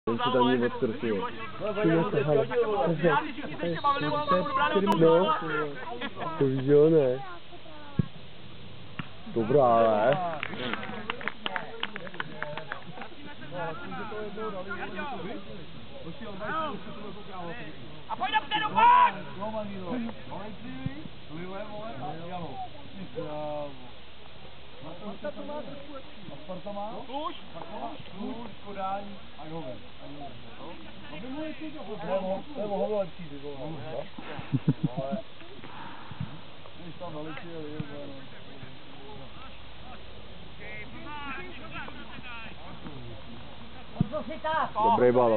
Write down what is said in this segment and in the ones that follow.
Ten se tam mě odtrfuje. No, to víš, jo, ne? Dobrá, ale. A pojď dopředu, pojď! Sparta má trošku lepší. A Sparta má? Kluž, Kodáň a Joven. To by mohli jít to mohlo lepší, ty vole. Ale... Když tam naletěli,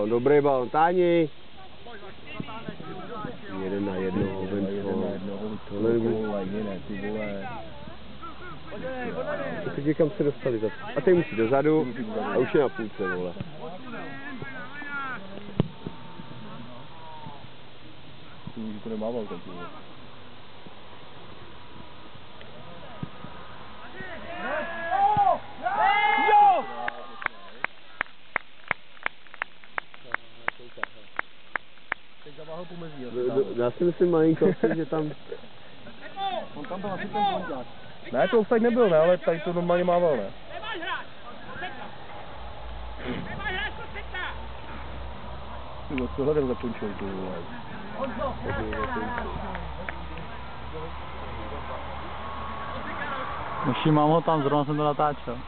Dobrý balon, táni. 1 na 1, tohle ne, ty vole. Teď někam se dostali zase. A teď musí dozadu a už je na půlce, vole. Už to nemával tak, vole. Já si myslím malinko, že tam... On tam byl asi ten konťák. Ne, to offside nebyl, ne, ale tady to normálně mával, ne? Nemáš hrát! Nemáš hrát, Ty tohle ten zakončil, ty vole. Všímám ho tam, zrovna jsem to natáčel.